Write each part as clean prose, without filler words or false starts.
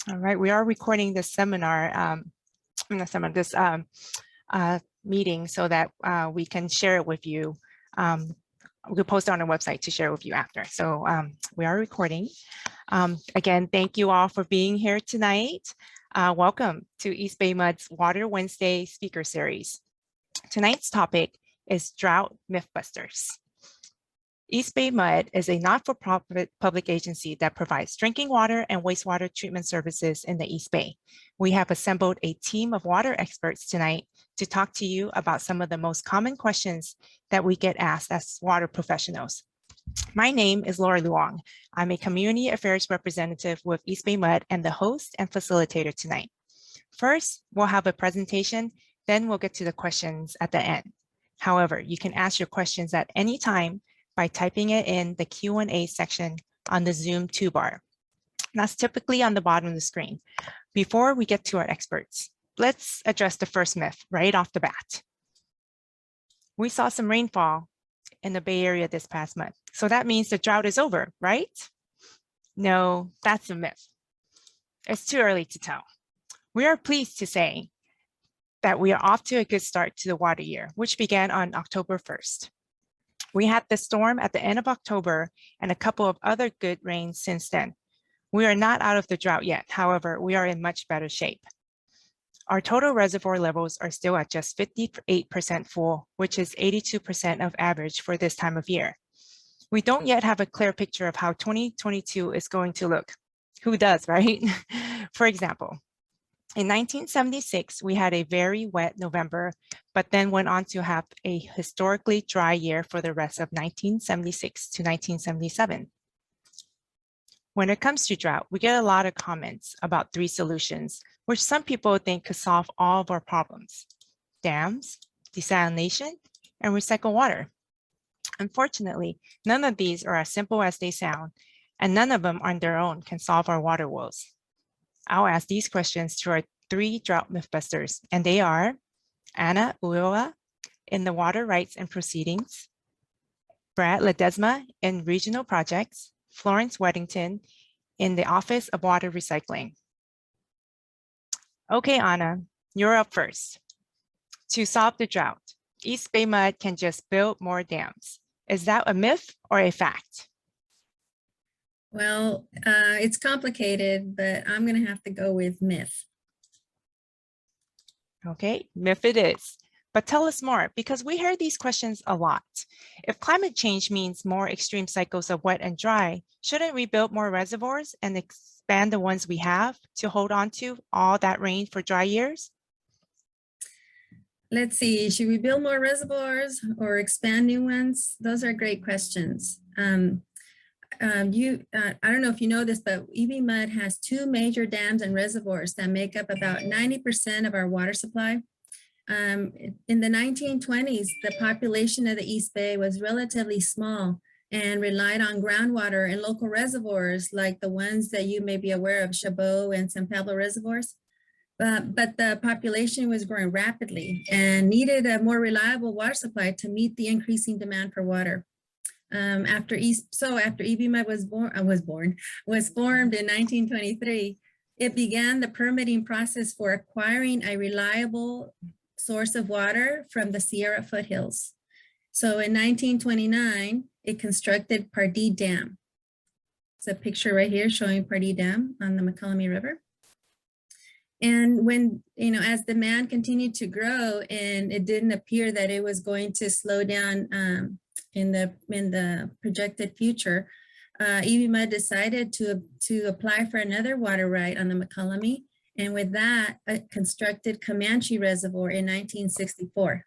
All right, we are recording this seminar, this meeting so that we can share it with you. We'll post it on our website to share with you after. So we are recording. Again, thank you all for being here tonight. Welcome to EBMUD's Water Wednesday speaker series. Tonight's topic is Drought MythBusters. EBMUD is a not-for-profit public agency that provides drinking water and wastewater treatment services in the East Bay. We have assembled a team of water experts tonight to talk to you about some of the most common questions that we get asked as water professionals. My name is Laura Luong. I'm a community affairs representative with EBMUD and the host and facilitator tonight. First, we'll have a presentation, then we'll get to the questions at the end. However, you can ask your questions at any time by typing it in the Q&A section on the Zoom toolbar. That's typically on the bottom of the screen. Before we get to our experts, let's address the first myth right off the bat. We saw some rainfall in the Bay Area this past month, so that means the drought is over, right? No, that's a myth. It's too early to tell. We are pleased to say that we are off to a good start to the water year, which began on October 1st. We had the storm at the end of October and a couple of other good rains since then. We are not out of the drought yet. However, we are in much better shape. Our total reservoir levels are still at just 58% full, which is 82% of average for this time of year. We don't yet have a clear picture of how 2022 is going to look. Who does, right? For example, in 1976, we had a very wet November, but then went on to have a historically dry year for the rest of 1976 to 1977. When it comes to drought, we get a lot of comments about 3 solutions, which some people think could solve all of our problems: dams, desalination, and recycled water. Unfortunately, none of these are as simple as they sound, and none of them on their own can solve our water woes. I'll ask these questions to our 3 drought mythbusters, and they are Anna Ulloa in the Water Rights and Proceedings, Brad Ledesma in Regional Projects, Florence Weddington in the Office of Water Recycling. Okay, Anna, you're up first. To solve the drought, EBMUD can just build more dams. Is that a myth or a fact? Well, it's complicated, but I'm going to have to go with myth. Okay, myth it is. But tell us more, because we hear these questions a lot. If climate change means more extreme cycles of wet and dry, shouldn't we build more reservoirs and expand the ones we have to hold on to all that rain for dry years? Let's see, should we build more reservoirs or expand new ones? Those are great questions. I don't know if you know this, but EBMUD has 2 major dams and reservoirs that make up about 90% of our water supply. In the 1920s, the population of the East Bay was relatively small and relied on groundwater and local reservoirs like the ones that you may be aware of, Chabot and San Pablo reservoirs. But the population was growing rapidly and needed a more reliable water supply to meet the increasing demand for water. After EBMUD was formed in 1923, it began the permitting process for acquiring a reliable source of water from the Sierra foothills. So in 1929, it constructed Pardee Dam. It's a picture right here showing Pardee Dam on the McCollum River. And when, as demand continued to grow and it didn't appear that it was going to slow down in the projected future, EBMUD decided to apply for another water right on the McCollum, and with that, constructed Comanche Reservoir in 1964.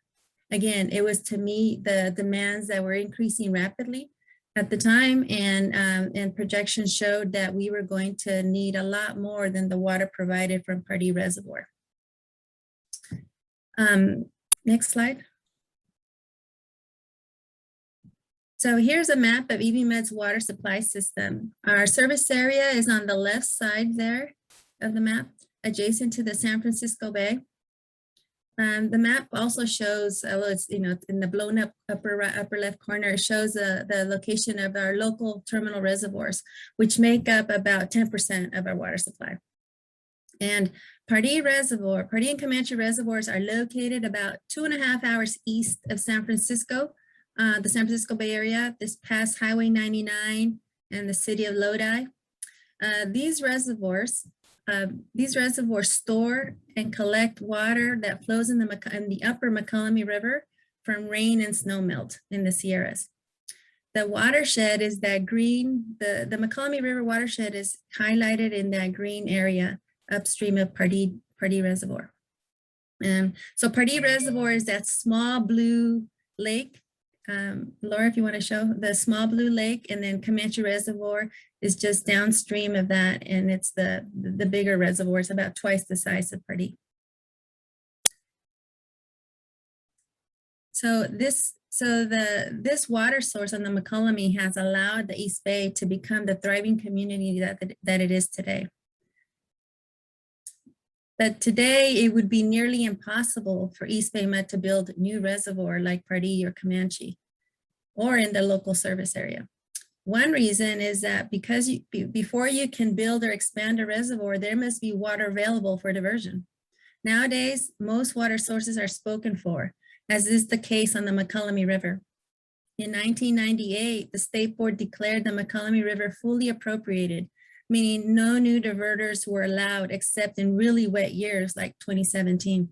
Again, it was to meet the demands that were increasing rapidly at the time, and projections showed that we were going to need a lot more than the water provided from Pardee Reservoir. Next slide. So here's a map of EBMUD's water supply system. Our service area is on the left side there of the map, adjacent to the San Francisco Bay. The map also shows, it's, in the blown up upper left corner, it shows the location of our local terminal reservoirs, which make up about 10% of our water supply. And Pardee Reservoir, Pardee and Comanche reservoirs are located about 2.5 hours east of San Francisco, the San Francisco Bay Area, this past Highway 99 and the city of Lodi. These reservoirs store and collect water that flows in the upper McCollum River from rain and snow melt in the Sierras. The watershed is that green, the McCollum River watershed is highlighted in that green area upstream of Pardee Reservoir. So Pardee Reservoir is that small blue lake. Laura, if you want to show the small blue lake, and then Comanche Reservoir is just downstream of that, and it's the bigger reservoir. It's about twice the size of Pardee. So this water source on the McCollum has allowed the East Bay to become the thriving community that it is today. But today it would be nearly impossible for East Bay MUD to build a new reservoir like Pardee or Comanche or in the local service area. One reason is that because before you can build or expand a reservoir, there must be water available for diversion. Nowadays, most water sources are spoken for, as is the case on the McCollum River. In 1998, the State Board declared the McCollum River fully appropriated, meaning no new diverters were allowed except in really wet years like 2017.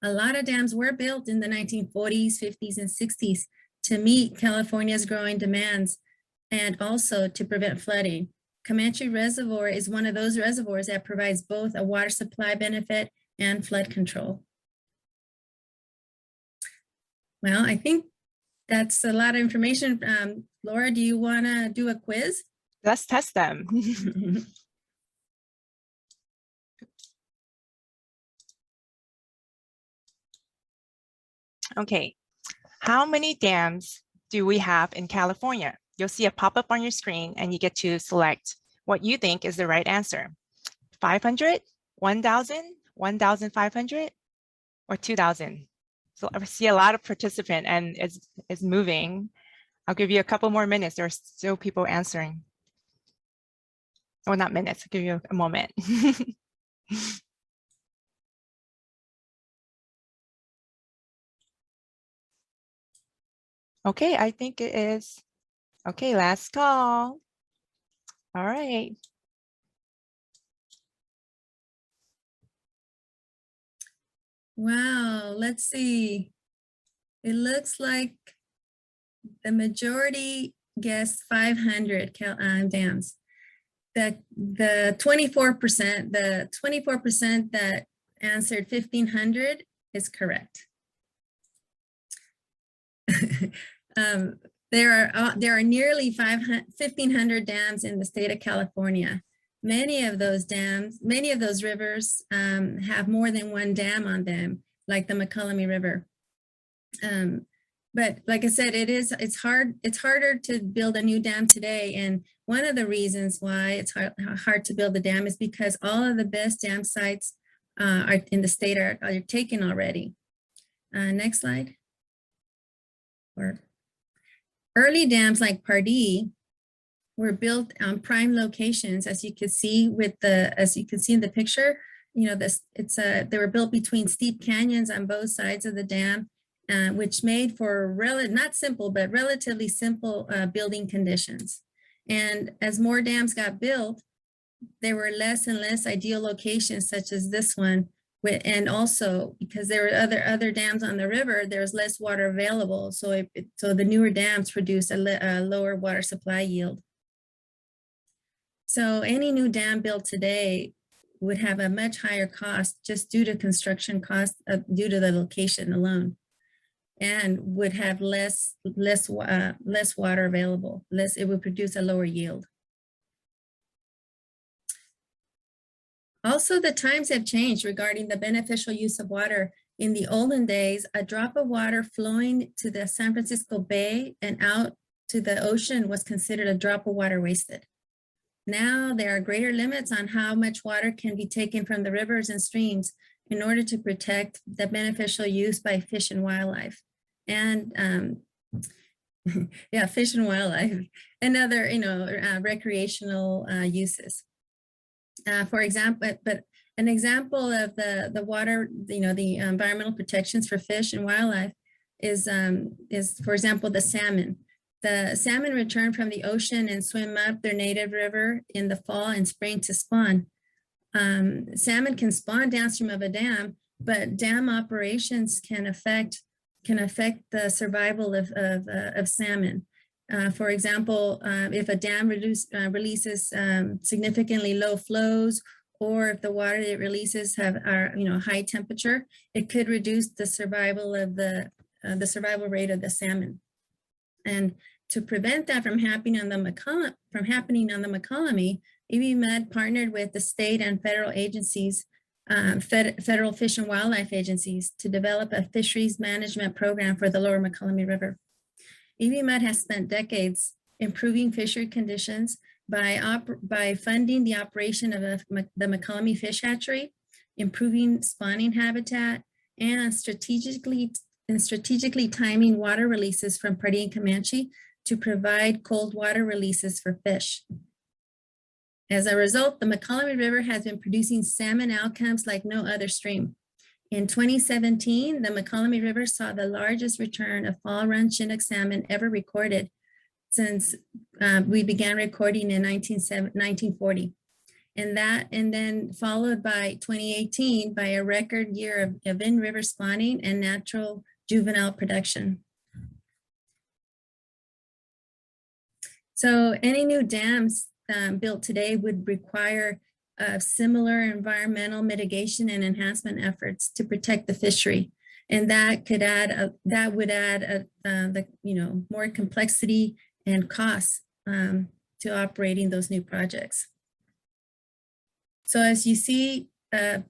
A lot of dams were built in the 1940s, 50s, and 60s to meet California's growing demands and also to prevent flooding. Comanche Reservoir is one of those reservoirs that provides both a water supply benefit and flood control. Well, I think that's a lot of information. Laura, do you want to do a quiz? Let's test them. Okay, how many dams do we have in California? You'll see a pop-up on your screen and you get to select what you think is the right answer. 500, 1,000, 1,500, or 2,000. So I see a lot of participant and it's moving. I'll give you a couple more minutes. There are still people answering. Or not minutes, I'll give you a moment. Okay, I think it is. Okay, last call. All right. Wow, let's see. It looks like the majority guessed 500 dams. The 24% that answered 1,500 is correct. There are nearly 1,500 dams in the state of California. Many of those rivers have more than one dam on them, like the McCollum River. But like I said, it's harder to build a new dam today. And one of the reasons why it's hard to build a dam is because all of the best dam sites are in the state are taken already. Next slide. Early dams like Pardee were built on prime locations, as you can see in the picture. You know, they were built between steep canyons on both sides of the dam, which made for not simple, but relatively simple building conditions. And as more dams got built, there were less and less ideal locations such as this one. And also because there were other dams on the river, there was less water available. So the newer dams produce a lower water supply yield. So any new dam built today would have a much higher cost just due to construction costs due to the location alone, and would have less water available. It would produce a lower yield. Also, the times have changed regarding the beneficial use of water. In the olden days, a drop of water flowing to the San Francisco Bay and out to the ocean was considered a drop of water wasted. Now there are greater limits on how much water can be taken from the rivers and streams in order to protect the beneficial use by fish and wildlife. And yeah, fish and wildlife and other recreational uses. For example, but an example of the water, the environmental protections for fish and wildlife is, for example, the salmon. The salmon return from the ocean and swim up their native river in the fall and spring to spawn. Salmon can spawn downstream of a dam, but dam operations can affect the survival of salmon. For example, if a dam releases significantly low flows, or if the water it releases are high temperature, it could reduce the survival of the rate of the salmon. And to prevent that from happening on the Mokelumne, EBMUD partnered with the state and federal agencies, federal fish and wildlife agencies, to develop a fisheries management program for the lower Mokelumne River. EBMUD has spent decades improving fishery conditions by funding the operation of the Mokelumne fish hatchery, improving spawning habitat, and strategically timing water releases from Pardee and Comanche to provide cold water releases for fish. As a result, the Mokelumne River has been producing salmon outcomes like no other stream. In 2017, the Mokelumne River saw the largest return of fall run Chinook salmon ever recorded since we began recording in 1940. And then followed by 2018 by a record year of in-river spawning and natural juvenile production. So any new dams built today would require similar environmental mitigation and enhancement efforts to protect the fishery, and that would add more complexity and costs to operating those new projects. So as you see,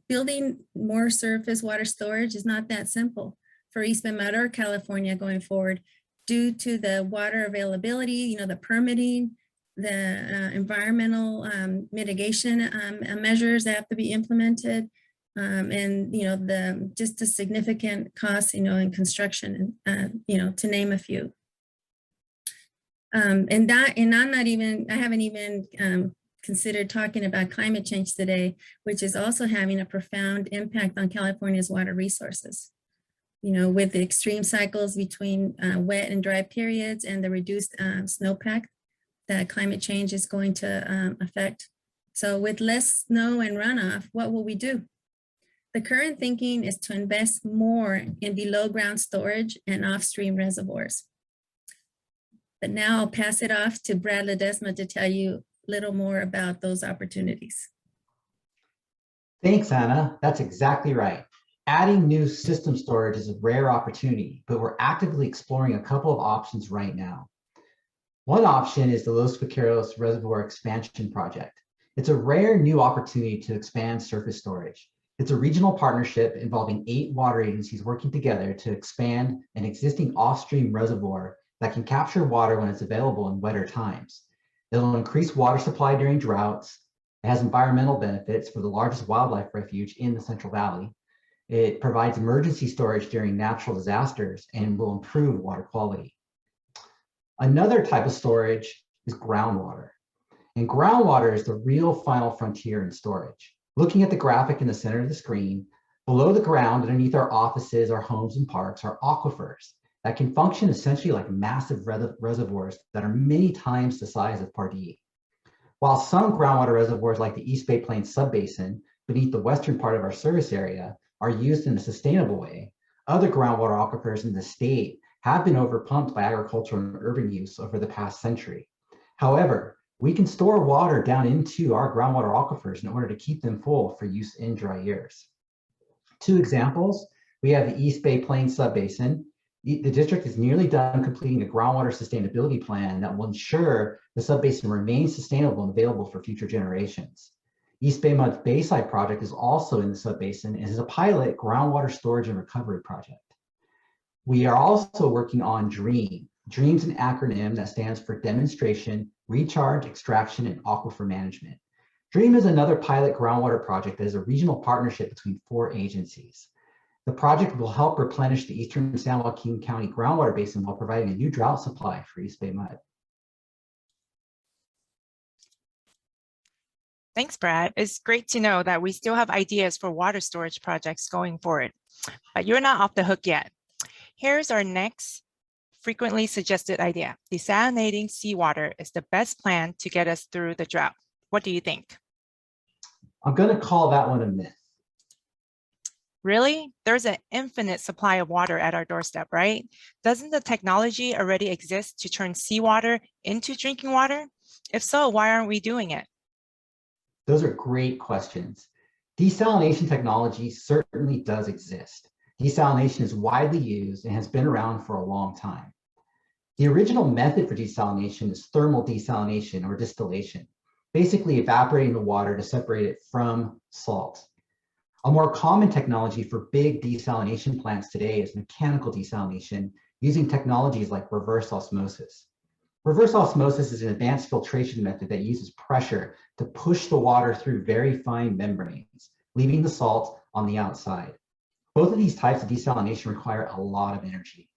building more surface water storage is not that simple for EBMUD or California going forward, due to the water availability, the permitting, the environmental mitigation measures that have to be implemented, and just the significant costs, in construction, to name a few. I haven't even considered talking about climate change today, which is also having a profound impact on California's water resources. With the extreme cycles between wet and dry periods and the reduced snowpack that climate change is going to affect. So with less snow and runoff, what will we do? The current thinking is to invest more in below ground storage and off-stream reservoirs. But now I'll pass it off to Brad Ledesma to tell you a little more about those opportunities. Thanks, Anna. That's exactly right. Adding new system storage is a rare opportunity, but we're actively exploring a couple of options right now. One option is the Los Vaqueros Reservoir Expansion Project. It's a rare new opportunity to expand surface storage. It's a regional partnership involving 8 water agencies working together to expand an existing off-stream reservoir that can capture water when it's available in wetter times. It'll increase water supply during droughts. It has environmental benefits for the largest wildlife refuge in the Central Valley. It provides emergency storage during natural disasters and will improve water quality. Another type of storage is groundwater. And groundwater is the real final frontier in storage. Looking at the graphic in the center of the screen, below the ground underneath our offices, our homes and parks are aquifers that can function essentially like massive reservoirs that are many times the size of Pardee. While some groundwater reservoirs like the East Bay Plains subbasin beneath the western part of our service area are used in a sustainable way, other groundwater aquifers in the state have been overpumped by agricultural and urban use over the past century. However, we can store water down into our groundwater aquifers in order to keep them full for use in dry years. 2 examples, we have the East Bay Plains subbasin. The district is nearly done completing a groundwater sustainability plan that will ensure the subbasin remains sustainable and available for future generations. East Baymount's Bayside project is also in the subbasin and is a pilot groundwater storage and recovery project. We are also working on DREAM. DREAM's an acronym that stands for Demonstration, Recharge, Extraction, and Aquifer Management. DREAM is another pilot groundwater project that is a regional partnership between 4 agencies. The project will help replenish the eastern San Joaquin County groundwater basin while providing a new drought supply for East Bay Mud. Thanks, Brad. It's great to know that we still have ideas for water storage projects going forward, but you're not off the hook yet. Here's our next frequently suggested idea. Desalinating seawater is the best plan to get us through the drought. What do you think? I'm going to call that one a myth. Really? There's an infinite supply of water at our doorstep, right? Doesn't the technology already exist to turn seawater into drinking water? If so, why aren't we doing it? Those are great questions. Desalination technology certainly does exist. Desalination is widely used and has been around for a long time. The original method for desalination is thermal desalination or distillation, basically evaporating the water to separate it from salt. A more common technology for big desalination plants today is mechanical desalination using technologies like reverse osmosis. Reverse osmosis is an advanced filtration method that uses pressure to push the water through very fine membranes, leaving the salt on the outside. Both of these types of desalination require a lot of energy.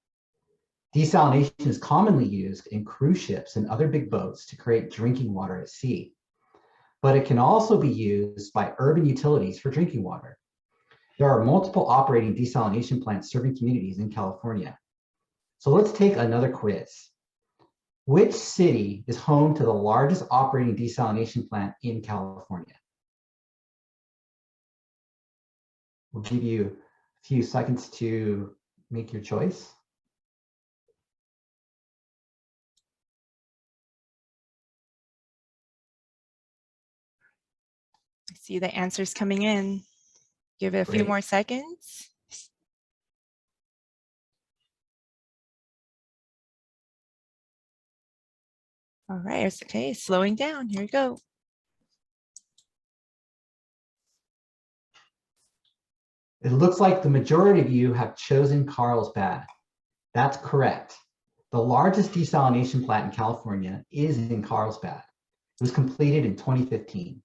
Desalination is commonly used in cruise ships and other big boats to create drinking water at sea. But it can also be used by urban utilities for drinking water. There are multiple operating desalination plants serving communities in California. So let's take another quiz. Which city is home to the largest operating desalination plant in California? We'll give you a few seconds to make your choice. I see the answers coming in. Give it a few more seconds. All right, it's okay, slowing down. Here we go. It looks like the majority of you have chosen Carlsbad. That's correct. The largest desalination plant in California is in Carlsbad. It was completed in 2015.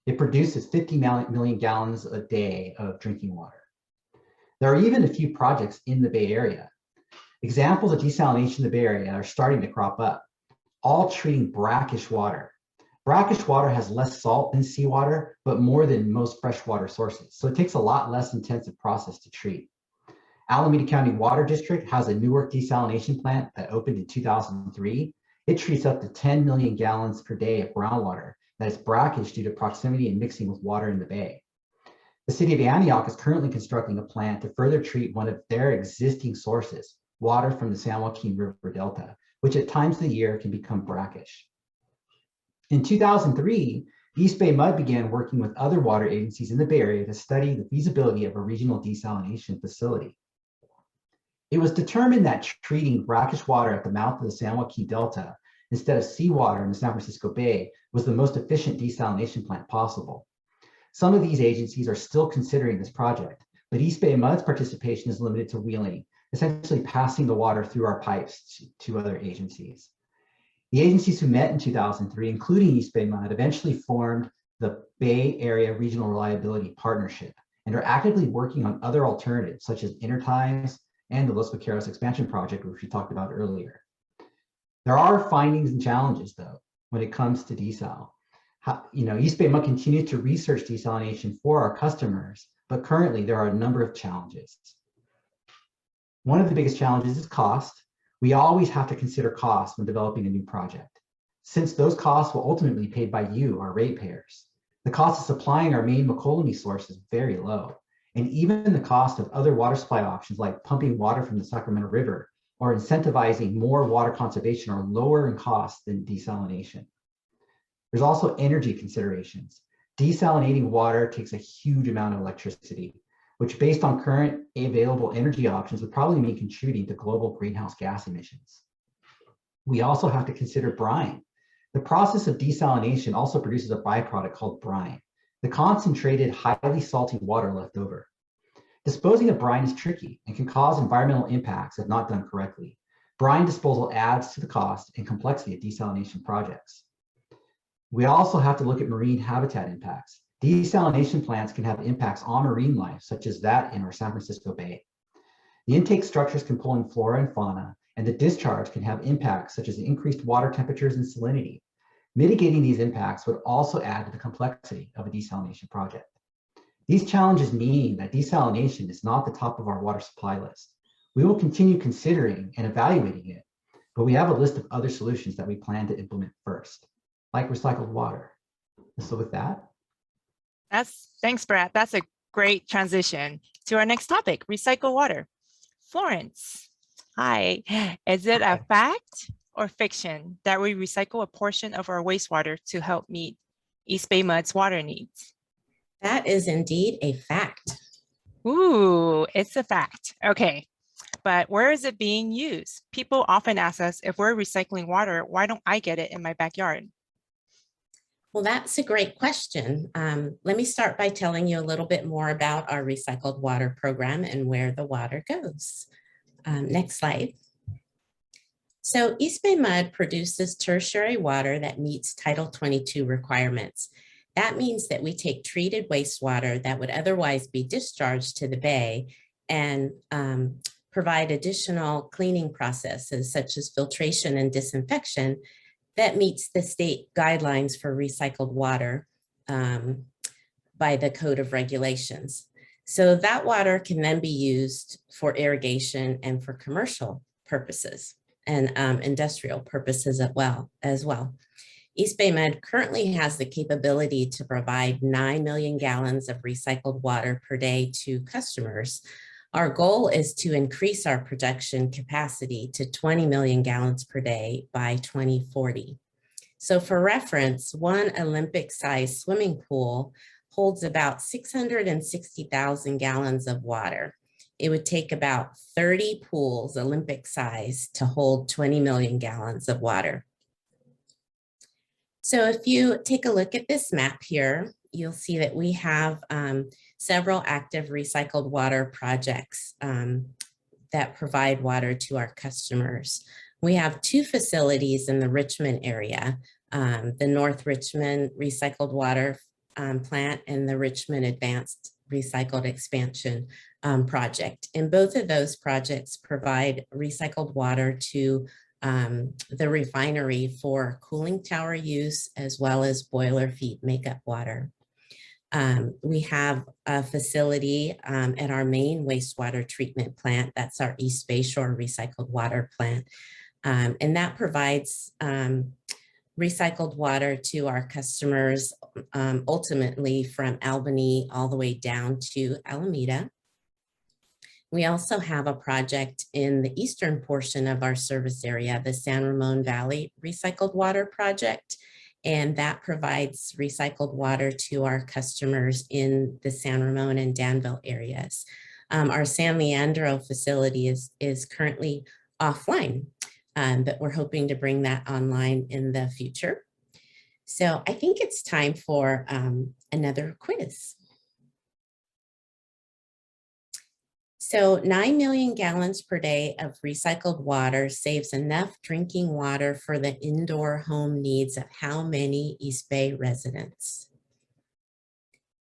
It produces 50 million gallons a day of drinking water. There are even a few projects in the Bay Area. Examples of desalination in the Bay Area are starting to crop up, all treating brackish water. Brackish water has less salt than seawater, but more than most freshwater sources. So it takes a lot less intensive process to treat. Alameda County Water District has a Newark desalination plant that opened in 2003. It treats up to 10 million gallons per day of groundwater that is brackish due to proximity and mixing with water in the bay. The city of Antioch is currently constructing a plant to further treat one of their existing sources, water from the San Joaquin River Delta, which at times of the year can become brackish. In 2003, EBMUD began working with other water agencies in the Bay Area to study the feasibility of a regional desalination facility. It was determined that treating brackish water at the mouth of the San Joaquin Delta instead of seawater in the San Francisco Bay was the most efficient desalination plant possible. Some of these agencies are still considering this project, but EBMUD's participation is limited to wheeling, essentially passing the water through our pipes to other agencies. The agencies who met in 2003, including EBMUD, eventually formed the Bay Area Regional Reliability Partnership and are actively working on other alternatives such as interties and the Los Vaqueros expansion project, which we talked about earlier. There are findings and challenges, though, when it comes to desal. EBMUD continues to research desalination for our customers, but currently there are a number of challenges. One of the biggest challenges is cost. We always have to consider cost when developing a new project, since those costs will ultimately be paid by you, our ratepayers. The cost of supplying our main McCollum source is very low, and even the cost of other water supply options like pumping water from the Sacramento River or incentivizing more water conservation are lower in cost than desalination. There's also energy considerations. Desalinating water takes a huge amount of electricity, which based on current available energy options would probably mean contributing to global greenhouse gas emissions. We also have to consider brine. The process of desalination also produces a byproduct called brine, the concentrated, highly salty water left over. Disposing of brine is tricky and can cause environmental impacts if not done correctly. Brine disposal adds to the cost and complexity of desalination projects. We also have to look at marine habitat impacts. Desalination plants can have impacts on marine life, such as that in our San Francisco Bay. The intake structures can pull in flora and fauna, and the discharge can have impacts such as increased water temperatures and salinity. Mitigating these impacts would also add to the complexity of a desalination project. These challenges mean that desalination is not the top of our water supply list. We will continue considering and evaluating it, but we have a list of other solutions that we plan to implement first, like recycled water. So with that. Thanks, Brad. That's a great transition to our next topic, recycled water. Florence, hi. Is it a fact or fiction that we recycle a portion of our wastewater to help meet EBMUD's water needs? That is indeed a fact. Ooh, it's a fact. Okay, but where is it being used? People often ask us, if we're recycling water, why don't I get it in my backyard? Well, that's a great question. Let me start by telling you a little bit more about our recycled water program and where the water goes. Next slide. So EBMUD produces tertiary water that meets Title 22 requirements. That means that we take treated wastewater that would otherwise be discharged to the bay and provide additional cleaning processes such as filtration and disinfection that meets the state guidelines for recycled water by the Code of Regulations. So that water can then be used for irrigation and for commercial purposes and industrial purposes as well. EBMUD currently has the capability to provide 9 million gallons of recycled water per day to customers. Our goal is to increase our production capacity to 20 million gallons per day by 2040. So for reference, one Olympic-sized swimming pool holds about 660,000 gallons of water. It would take about 30 pools, Olympic-size, to hold 20 million gallons of water. So if you take a look at this map here, you'll see that we have several active recycled water projects that provide water to our customers. We have 2 facilities in the Richmond area, the North Richmond Recycled Water Plant and the Richmond Advanced Recycled Expansion Project. And both of those projects provide recycled water to the refinery for cooling tower use, as well as boiler feed makeup water. We have a facility at our main wastewater treatment plant. That's our East Bayshore Recycled Water Plant. And that provides recycled water to our customers, ultimately from Albany all the way down to Alameda. We also have a project in the eastern portion of our service area, the San Ramon Valley Recycled Water Project, and that provides recycled water to our customers in the San Ramon and Danville areas. Our San Leandro facility is currently offline, but we're hoping to bring that online in the future. So I think it's time for another quiz. So 9 million gallons per day of recycled water saves enough drinking water for the indoor home needs of how many East Bay residents?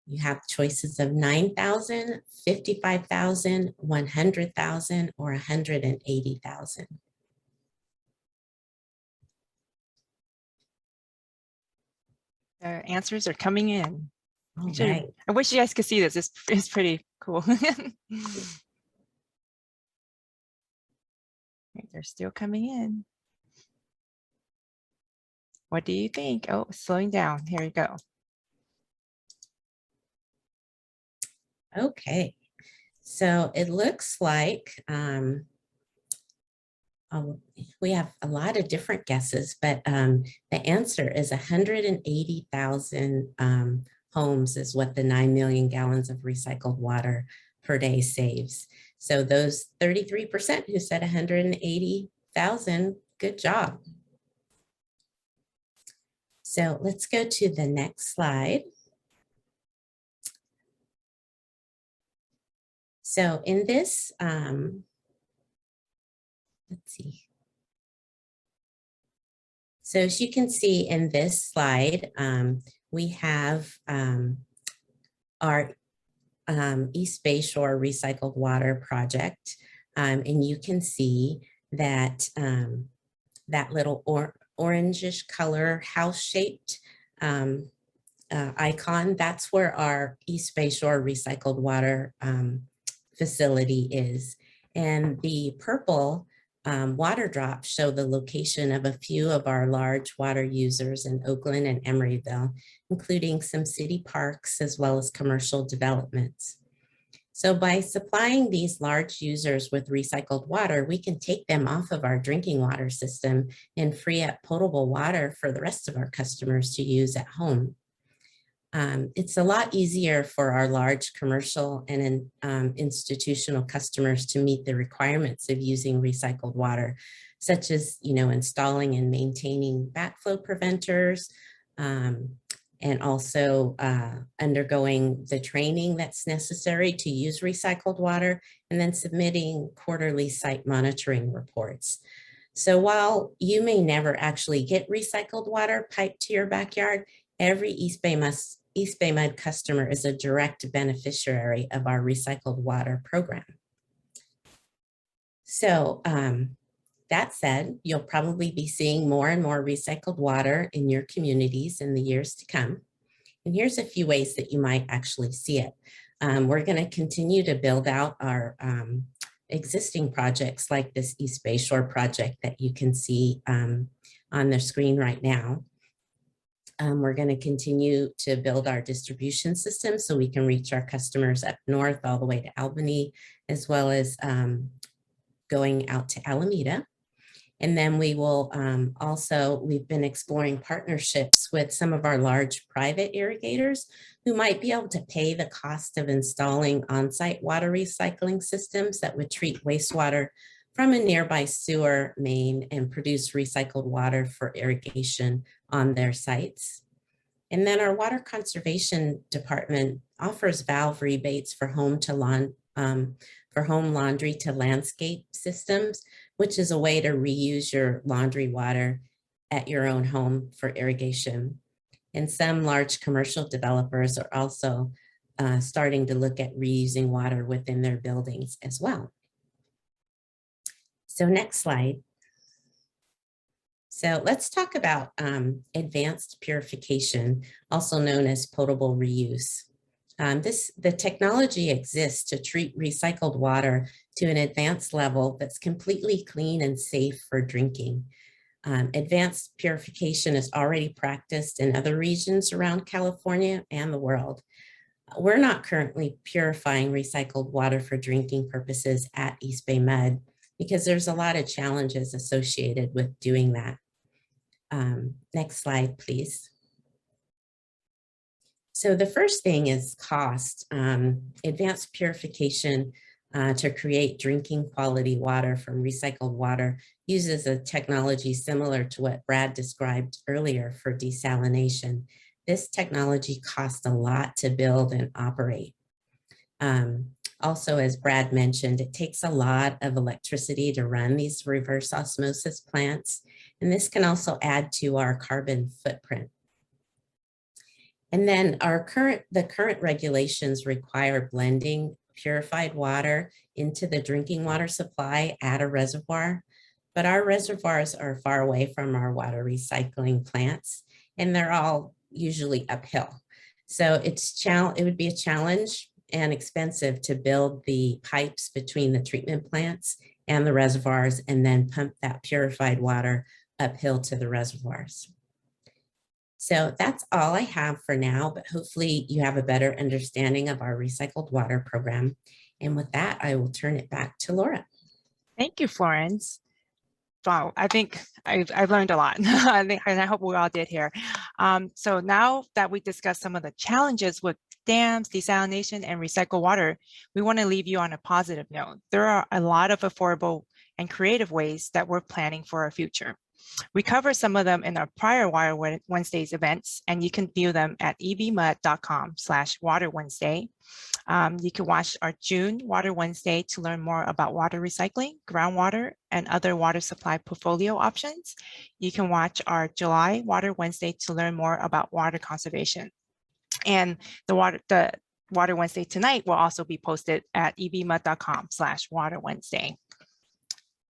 You have choices of 9,000, 55,000, 100,000, or 180,000. The answers are coming in. All right. I wish you guys could see this. It's pretty cool. They're still coming in. What do you think? Oh, slowing down. Here we go. Okay, so it looks like we have a lot of different guesses, but the answer is 180,000 homes is what the 9 million gallons of recycled water per day saves. So those 33% who said 180,000, good job. So let's go to the next slide. So in this, let's see. So as you can see in this slide, we have our East Bayshore Recycled Water Project. And you can see that that little orangish color house-shaped icon, that's where our East Bay Shore recycled water facility is. And the purple water drops show the location of a few of our large water users in Oakland and Emeryville, including some city parks as well as commercial developments. So by supplying these large users with recycled water, we can take them off of our drinking water system and free up potable water for the rest of our customers to use at home. It's a lot easier for our large commercial and institutional customers to meet the requirements of using recycled water, such as, installing and maintaining backflow preventers, and also undergoing the training that's necessary to use recycled water, and then submitting quarterly site monitoring reports. So while you may never actually get recycled water piped to your backyard, every East Bay MUD customer is a direct beneficiary of our recycled water program. So that said, you'll probably be seeing more and more recycled water in your communities in the years to come. And here's a few ways that you might actually see it. We're going to continue to build out our existing projects like this East Bay Shore project that you can see on the screen right now. We're going to continue to build our distribution system so we can reach our customers up north all the way to Albany, as well as going out to Alameda. And then we will we've been exploring partnerships with some of our large private irrigators who might be able to pay the cost of installing on-site water recycling systems that would treat wastewater from a nearby sewer main and produce recycled water for irrigation on their sites. And then our water conservation department offers valve rebates for home laundry to landscape systems, which is a way to reuse your laundry water at your own home for irrigation. And some large commercial developers are also starting to look at reusing water within their buildings as well. So next slide. So let's talk about advanced purification, also known as potable reuse. The technology exists to treat recycled water to an advanced level that's completely clean and safe for drinking. Advanced purification is already practiced in other regions around California and the world. We're not currently purifying recycled water for drinking purposes at East Bay MUD because there's a lot of challenges associated with doing that. Next slide, please. So the first thing is cost. Advanced purification to create drinking quality water from recycled water uses a technology similar to what Brad described earlier for desalination. This technology costs a lot to build and operate. Also, as Brad mentioned, it takes a lot of electricity to run these reverse osmosis plants, and this can also add to our carbon footprint. And then the current regulations require blending purified water into the drinking water supply at a reservoir, but our reservoirs are far away from our water recycling plants, and they're all usually uphill. So it would be a challenge and expensive to build the pipes between the treatment plants and the reservoirs and then pump that purified water uphill to the reservoirs. So that's all I have for now, but hopefully you have a better understanding of our recycled water program. And with that, I will turn it back to Laura. Thank you, Florence. Wow, I think I've learned a lot. And I hope we all did here. So now that we discussed some of the challenges with dams, desalination, and recycled water, we want to leave you on a positive note. There are a lot of affordable and creative ways that we're planning for our future. We covered some of them in our prior Water Wednesdays events, and you can view them at ebmud.com/Water Wednesday. You can watch our June Water Wednesday to learn more about water recycling, groundwater, and other water supply portfolio options. You can watch our July Water Wednesday to learn more about water conservation. And the Water Wednesday tonight will also be posted at ebmud.com/Water Wednesday.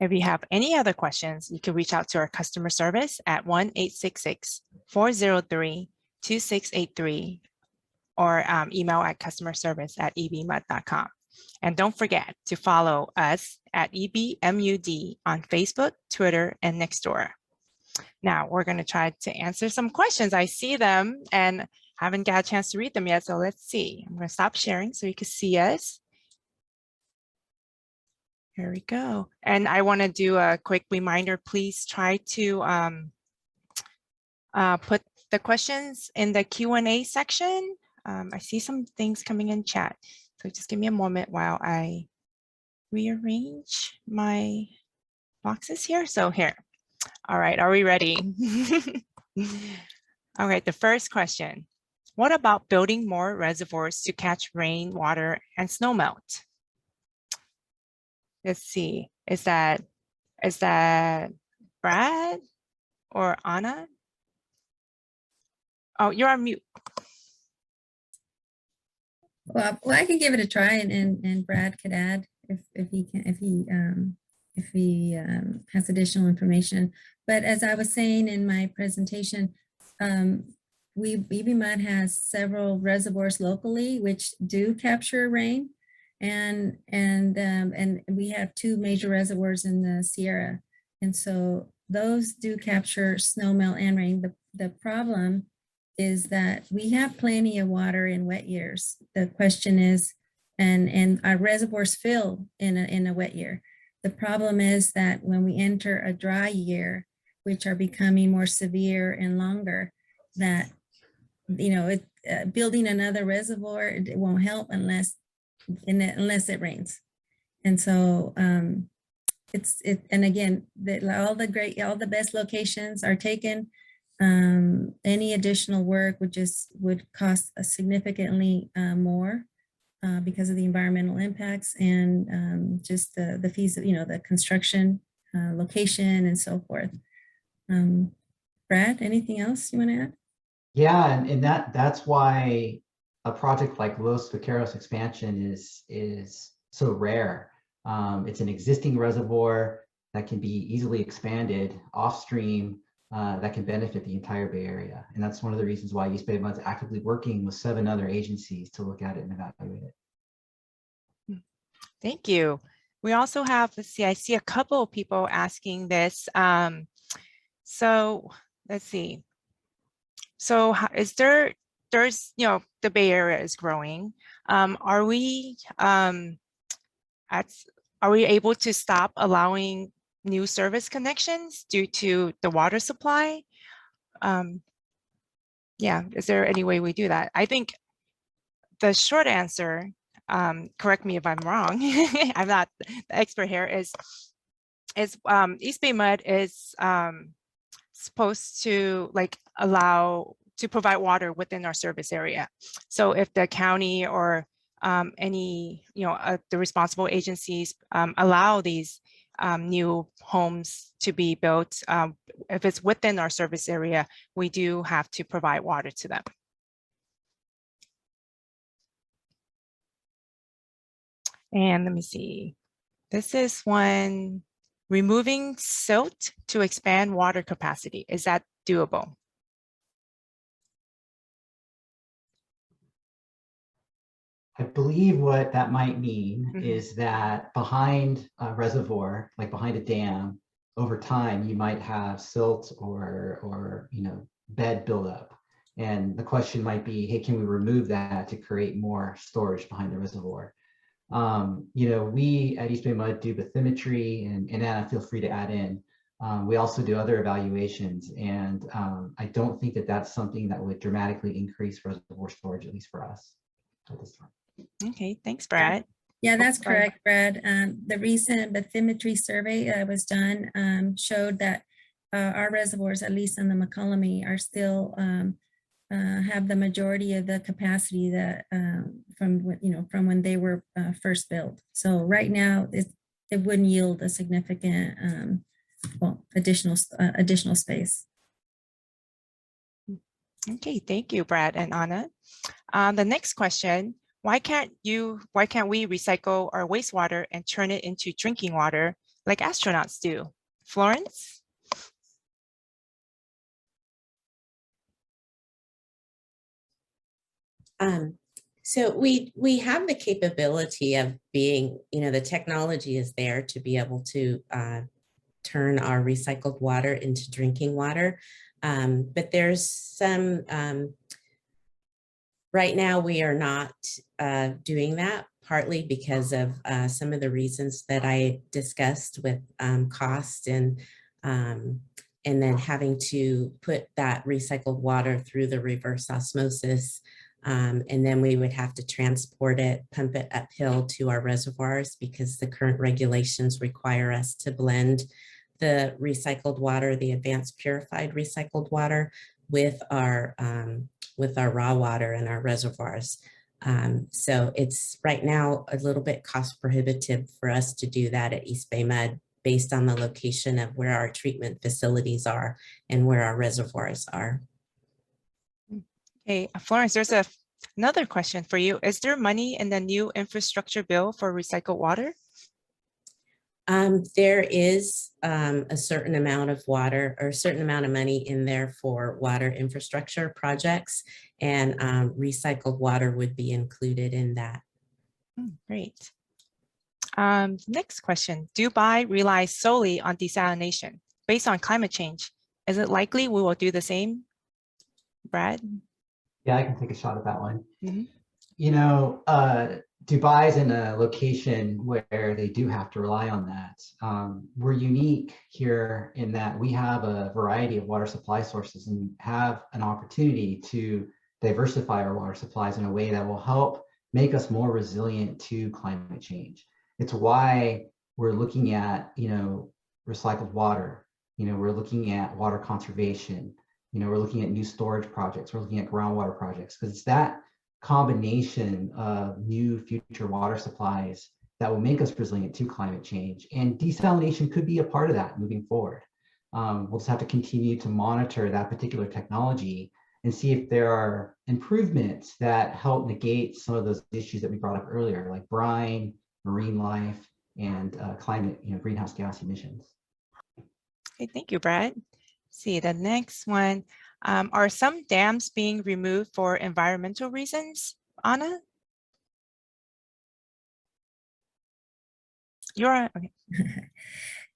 If you have any other questions, you can reach out to our customer service at 1-866-403-2683 or email at customerservice@ebmud.com. And don't forget to follow us at EBMUD on Facebook, Twitter, and Nextdoor. Now we're going to try to answer some questions. I see them and haven't got a chance to read them yet. So let's see. I'm going to stop sharing so you can see us. Here we go. And I want to do a quick reminder. Please try to put the questions in the Q&A section. I see some things coming in chat. So just give me a moment while I rearrange my boxes here. So here. All right, are we ready? All right, the first question. What about building more reservoirs to catch rain, water, and snowmelt? Let's see, is that Brad or Anna? Oh, you're on mute. Well, I can give it a try, and Brad could add if he has additional information. But as I was saying in my presentation, EBMUD has several reservoirs locally which do capture rain, and we have 2 major reservoirs in the Sierra, and so those do capture snowmelt and rain. The problem is that we have plenty of water in wet years. The question is, and our reservoirs fill in a wet year. The problem is that when we enter a dry year, which are becoming more severe and longer, that, you know, building another reservoir, it won't help unless it rains. And so and again, all the best locations are taken. Any additional work would cost significantly more because of the environmental impacts and just the fees, the construction, location, and so forth. Brad, anything else you want to add? Yeah, and that's why a project like Los Vaqueros expansion is so rare. It's an existing reservoir that can be easily expanded offstream, that can benefit the entire Bay Area. And that's one of the reasons why East Bay MUD is actively working with 7 other agencies to look at it and evaluate it. Thank you. We also have, let's see, I see a couple of people asking this. So let's see. So is there's, the Bay Area is growing. Are we able to stop allowing new service connections due to the water supply? Yeah, is there any way we do that? I think the short answer, correct me if I'm wrong, I'm not the expert here, is East Bay MUD is supposed to allow to provide water within our service area. So if the county or any, the responsible agencies allow these new homes to be built, if it's within our service area, we do have to provide water to them. And let me see, this is one, removing silt to expand water capacity. Is that doable? I believe what that might mean is that behind a reservoir, like behind a dam, over time, you might have silt or bed buildup. And the question might be, hey, can we remove that to create more storage behind the reservoir? We at East Bay MUD do bathymetry, and Anna, feel free to add in. We also do other evaluations, and I don't think that that's something that would dramatically increase reservoir storage, at least for us at this time. Okay, thanks, Brad. Yeah, that's correct, Brad. The recent bathymetry survey that was done showed that our reservoirs, at least in the McCollum, are still have the majority of the capacity that from when they were first built. So right now, it wouldn't yield a significant additional space. Okay, thank you, Brad and Anna. The next question. Why can't we recycle our wastewater and turn it into drinking water like astronauts do. Florence? So we have the capability of being, the technology is there to be able to turn our recycled water into drinking water. But there's some, right now we are not doing that, partly because of some of the reasons that I discussed with cost and then having to put that recycled water through the reverse osmosis. And then we would have to transport it, pump it uphill to our reservoirs because the current regulations require us to blend the recycled water, the advanced purified recycled water with our raw water in our reservoirs. So it's right now a little bit cost prohibitive for us to do that at East Bay MUD based on the location of where our treatment facilities are and where our reservoirs are. Okay, Florence, there's another question for you. Is there money in the new infrastructure bill for recycled water? There is a certain amount of water or a certain amount of money in there for water infrastructure projects, and recycled water would be included in that. Great. Next question. Dubai relies solely on desalination based on climate change. Is it likely we will do the same, Brad? Yeah, I can take a shot at that one. Mm-hmm. You know, Dubai's in a location where they do have to rely on that. We're unique here in that we have a variety of water supply sources and have an opportunity to diversify our water supplies in a way that will help make us more resilient to climate change. It's why we're looking at, recycled water. We're looking at water conservation. We're looking at new storage projects. We're looking at groundwater projects, because it's that combination of new future water supplies that will make us resilient to climate change. And desalination could be a part of that moving forward. We'll just have to continue to monitor that particular technology and see if there are improvements that help negate some of those issues that we brought up earlier, like brine, marine life, and climate, greenhouse gas emissions. Okay, thank you, Brad. See the next one. Are some dams being removed for environmental reasons? Anna? You're okay.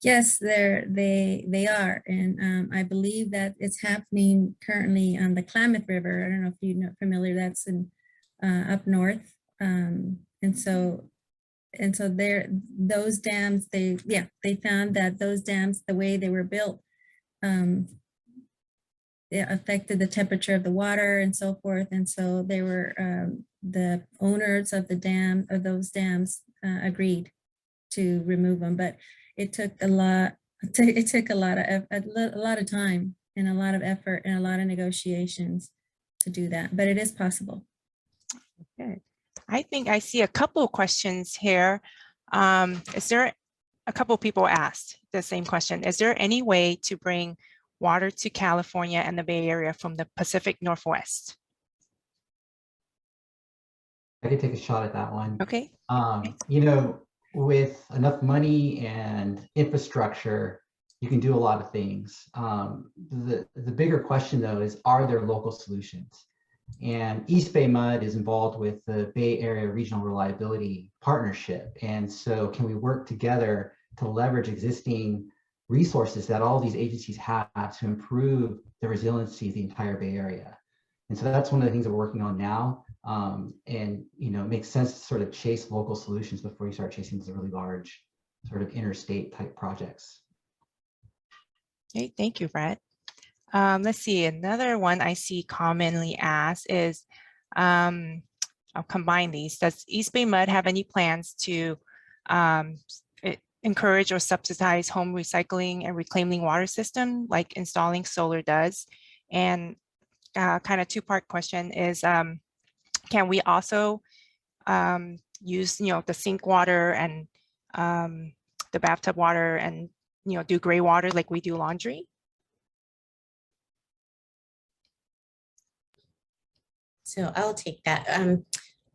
Yes, they are, and I believe that it's happening currently on the Klamath River. I don't know if you're familiar. That's in up north, and so there, those dams. They found that those dams, the way they were built, it affected the temperature of the water and so forth. And so they were the owners of those dams agreed to remove them, but it took a lot. It took a lot of time and a lot of effort and a lot of negotiations to do that. But it is possible. Good. I think I see a couple of questions here. Is there a couple of people asked the same question? Is there any way to bring water to California and the Bay Area from the Pacific Northwest? I could take a shot at that one. Okay. With enough money and infrastructure, you can do a lot of things. The bigger question, though, is, are there local solutions? And East Bay MUD is involved with the Bay Area Regional Reliability Partnership. And so can we work together to leverage existing resources that all these agencies have to improve the resiliency of the entire Bay Area? And so that's one of the things that we're working on now. And it makes sense to sort of chase local solutions before you start chasing these really large sort of interstate type projects. Okay, thank you, Brett. Let's see, another one I see commonly asked is, I'll combine these. Does East Bay MUD have any plans to encourage or subsidize home recycling and reclaiming water system like installing solar does? And kind of two-part question is, can we also use, the sink water and the bathtub water and, do gray water like we do laundry? So I'll take that.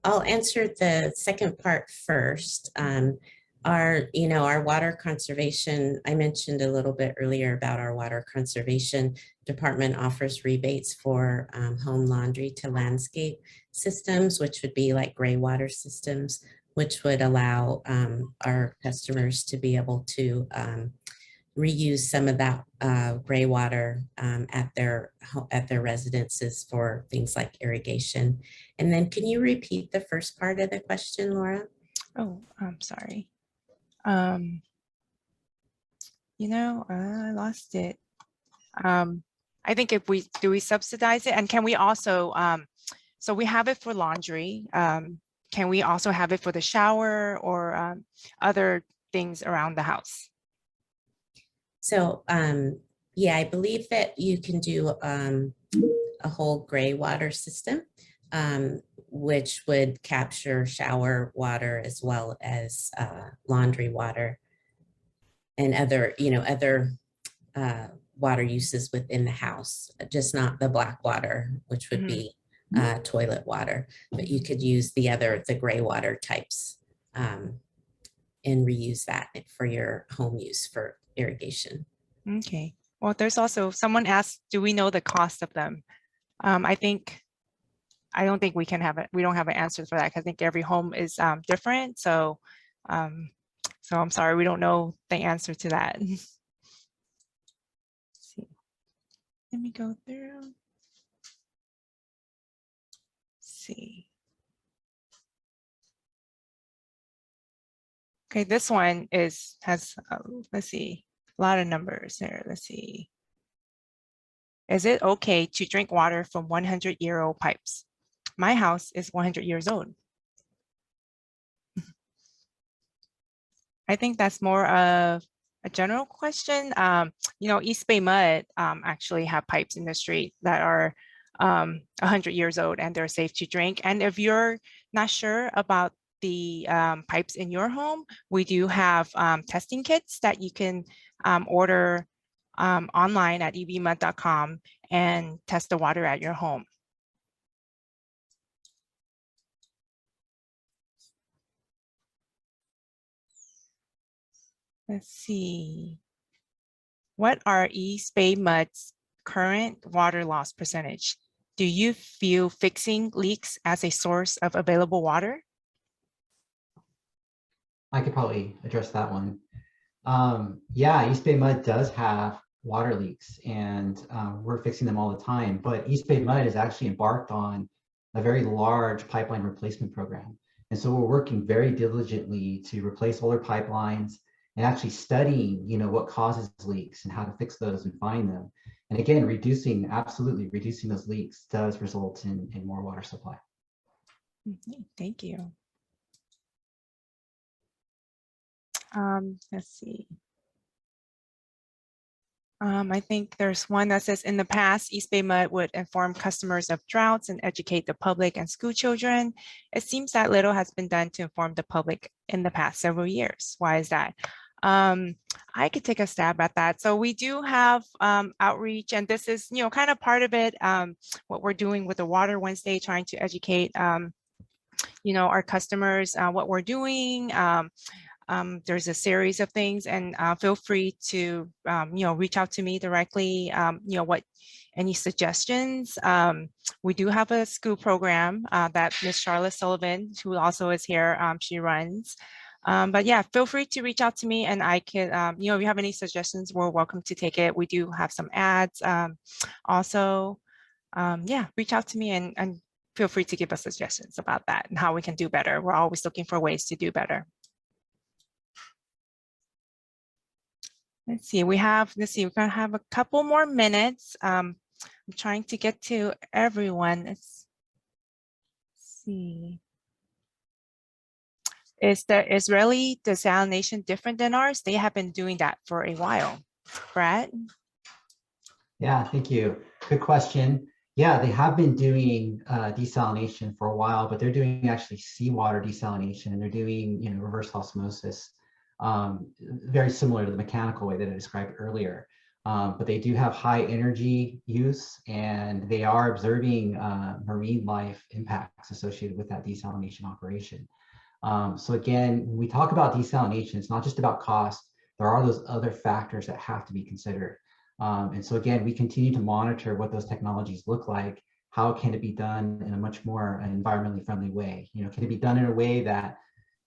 I'll answer the second part first. our water conservation, I mentioned a little bit earlier about our water conservation department offers rebates for home laundry to landscape systems, which would be like gray water systems, which would allow our customers to be able to reuse some of that gray water at their residences for things like irrigation. And then can you repeat the first part of the question, Laura? Oh, I'm sorry. I lost it. I think if we subsidize it, and can we also, so we have it for laundry. Can we also have it for the shower or other things around the house? So yeah, I believe that you can do a whole gray water system, which would capture shower water as well as laundry water and other, other water uses within the house, just not the black water, which would be toilet water, but you could use the gray water types and reuse that for your home use for irrigation. Okay. Well, there's also, someone asked, do we know the cost of them? I don't think we can have it. We don't have an answer for that, because I think every home is different. So I'm sorry, we don't know the answer to that. Let's see. Let me go through. Let's see. Okay, this one has let's see, a lot of numbers there. Let's see. Is it okay to drink water from 100-year-old pipes? My house is 100 years old. I think that's more of a general question. East Bay Mud actually have pipes in the street that are 100 years old and they're safe to drink. And if you're not sure about the pipes in your home, we do have testing kits that you can order online at EBMUD.com and test the water at your home. Let's see. What are East Bay Mud's current water loss percentage? Do you view fixing leaks as a source of available water? I could probably address that one. Yeah, East Bay Mud does have water leaks, and we're fixing them all the time. But East Bay Mud has actually embarked on a very large pipeline replacement program. And so we're working very diligently to replace older pipelines and actually studying, what causes leaks and how to fix those and find them. And again, absolutely reducing those leaks does result in more water supply. Thank you. Let's see. I think there's one that says, in the past, East Bay Mud would inform customers of droughts and educate the public and school children. It seems that little has been done to inform the public in the past several years. Why is that? I could take a stab at that. So we do have outreach, and this is, kind of part of it, what we're doing with the Water Wednesday, trying to educate, our customers, what we're doing. There's a series of things, and feel free to, reach out to me directly, any suggestions. We do have a school program that Miss Charlotte Sullivan, who also is here, she runs. But yeah, feel free to reach out to me, and I can, if you have any suggestions, we're welcome to take it. We do have some ads also. Yeah, reach out to me and feel free to give us suggestions about that and how we can do better. We're always looking for ways to do better. Let's see, we're gonna have a couple more minutes. I'm trying to get to everyone. Let's see. Is the Israeli desalination different than ours? They have been doing that for a while. Brad? Yeah, thank you. Good question. Yeah, they have been doing desalination for a while, but they're doing actually seawater desalination, and they're doing, reverse osmosis, very similar to the mechanical way that I described earlier. But they do have high energy use, and they are observing marine life impacts associated with that desalination operation. So again, when we talk about desalination, it's not just about cost. There are those other factors that have to be considered. And so again, we continue to monitor what those technologies look like. How can it be done in a much more environmentally friendly way? You know, can it be done in a way that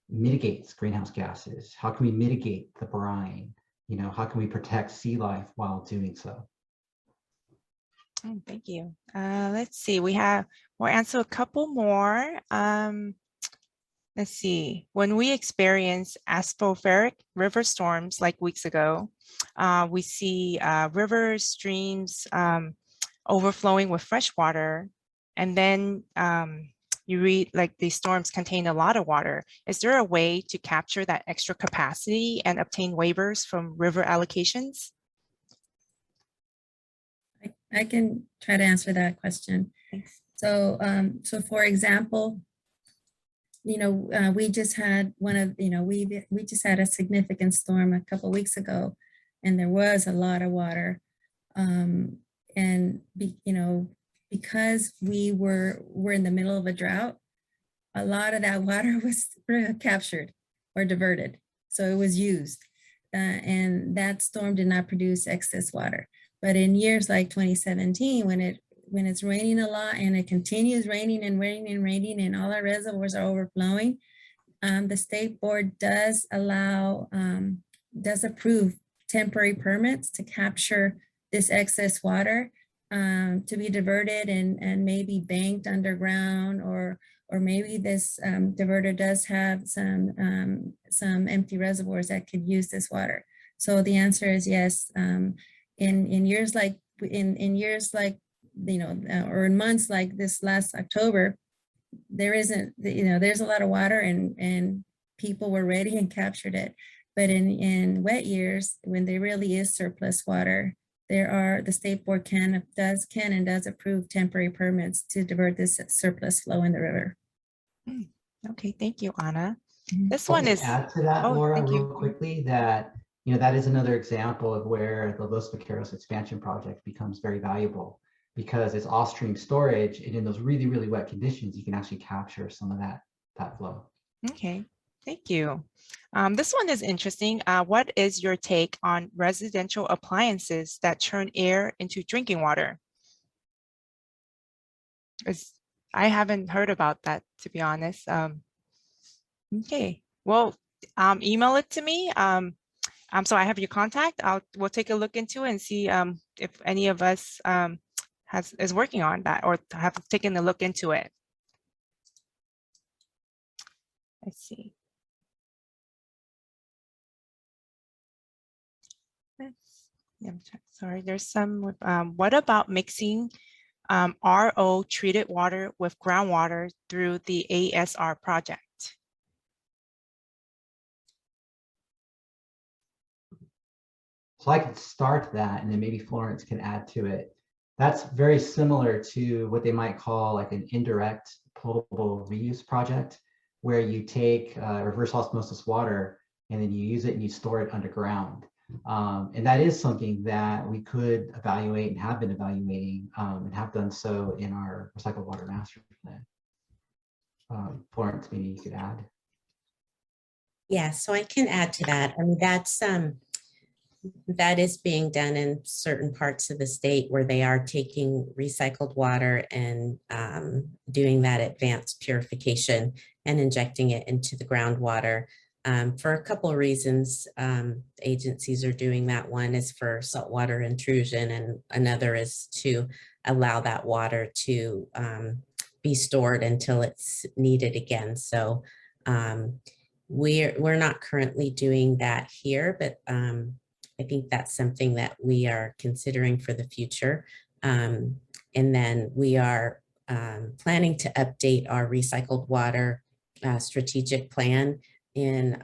mitigates greenhouse gases? How can we mitigate the brine? You know, how can we protect sea life while doing so? Oh, thank you. Let's see, we'll answer a couple more. Let's see, when we experience atmospheric river storms like weeks ago, we see rivers, streams overflowing with fresh water. And then you read like these storms contain a lot of water. Is there a way to capture that extra capacity and obtain waivers from river allocations? I can try to answer that question. Thanks. So, so for example, we just had we just had a significant storm a couple of weeks ago, and there was a lot of water. Because we're in the middle of a drought, a lot of that water was captured or diverted. So it was used, and that storm did not produce excess water. But in years like 2017, when it's raining a lot and it continues raining and raining and raining and all our reservoirs are overflowing, the state board does approve temporary permits to capture this excess water to be diverted and maybe banked underground, or maybe this diverter does have some empty reservoirs that could use this water. So the answer is yes. In years like or in months like this last October, there's a lot of water and people were ready and captured it. But in wet years, when there really is surplus water, the state board can and does approve temporary permits to divert this surplus flow in the river. Okay, thank you, Anna. Mhm. This one is. Add to that, Oh, Laura, thank real you. quickly, that that is another example of where the Los Vaqueros expansion project becomes very valuable, because it's off-stream storage, and in those really, really wet conditions, you can actually capture some of that flow. Okay, thank you. This one is interesting. What is your take on residential appliances that turn air into drinking water? I haven't heard about that, to be honest. Okay, well, email it to me. So I have your contact. We'll take a look into it and see if any of us is working on that or have taken a look into it. Let's see. Sorry, there's some. What about mixing RO treated water with groundwater through the ASR project? So I could start that, and then maybe Florence can add to it. That's very similar to what they might call like an indirect potable reuse project, where you take reverse osmosis water and then you use it and you store it underground. And that is something that we could evaluate and have been evaluating and have done so in our recycled water master plan. Florence, maybe you could add. Yeah, so I can add to that. I mean, that is being done in certain parts of the state where they are taking recycled water and doing that advanced purification and injecting it into the groundwater. For a couple of reasons, agencies are doing that. One is for saltwater intrusion, and another is to allow that water to be stored until it's needed again. So we're not currently doing that here, but I think that's something that we are considering for the future. And then we are planning to update our recycled water strategic plan in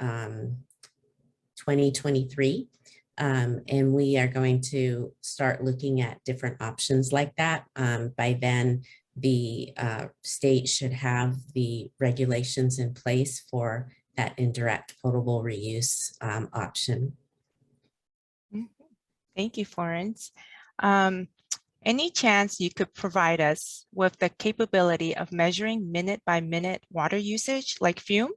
2023. And we are going to start looking at different options like that. By then, the state should have the regulations in place for that indirect potable reuse option. Thank you, Florence. Any chance you could provide us with the capability of measuring minute by minute water usage like Flume?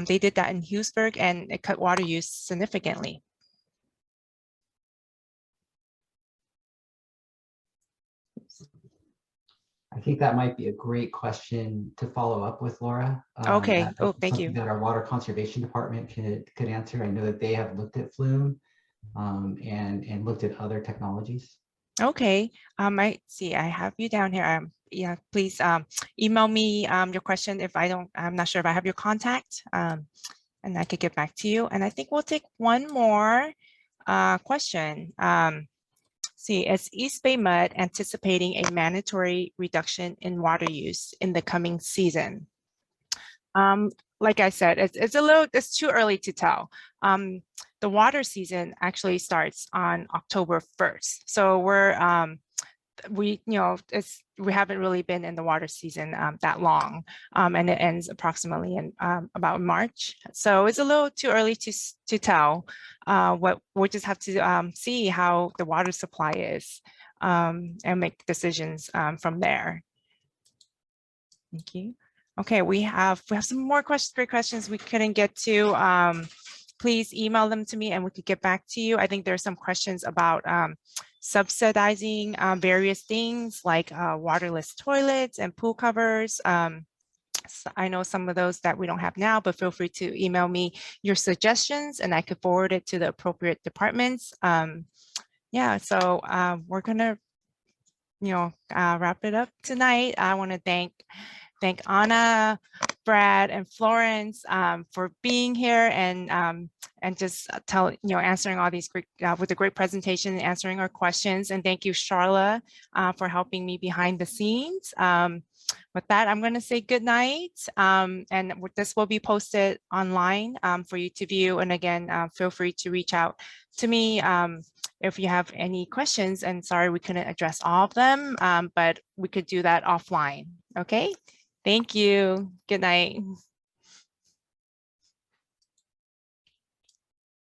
They did that in Hughesburg, and it cut water use significantly. I think that might be a great question to follow up with, Laura. Okay. That Oh, might be thank something you. that our water conservation department could answer. I know that they have looked at Flume and looked at other technologies. Okay. I see. I have you down here. Yeah. Please email me your question if I'm not sure if I have your contact, and I could get back to you. And I think we'll take one more question. See, is East Bay Mud anticipating a mandatory reduction in water use in the coming season? Like I said, it's too early to tell. The water season actually starts on October 1st. So we haven't really been in the water season that long, and it ends approximately in about March. So it's a little too early to tell. We'll just have to see how the water supply is and make decisions from there. Thank you. Okay, we have some more great questions we couldn't get to. Please email them to me and we could get back to you. I think there's some questions about subsidizing various things like waterless toilets and pool covers. So I know some of those that we don't have now, but feel free to email me your suggestions and I could forward it to the appropriate departments. Yeah, so we're gonna wrap it up tonight. I want to thank Anna, Brad, and Florence for being here and just answering all these great with a great presentation and answering our questions. And thank you, Charla, for helping me behind the scenes. With that, I'm going to say good night. And this will be posted online for you to view. And again, feel free to reach out to me if you have any questions. And sorry, we couldn't address all of them, but we could do that offline. Okay. Thank you. Good night.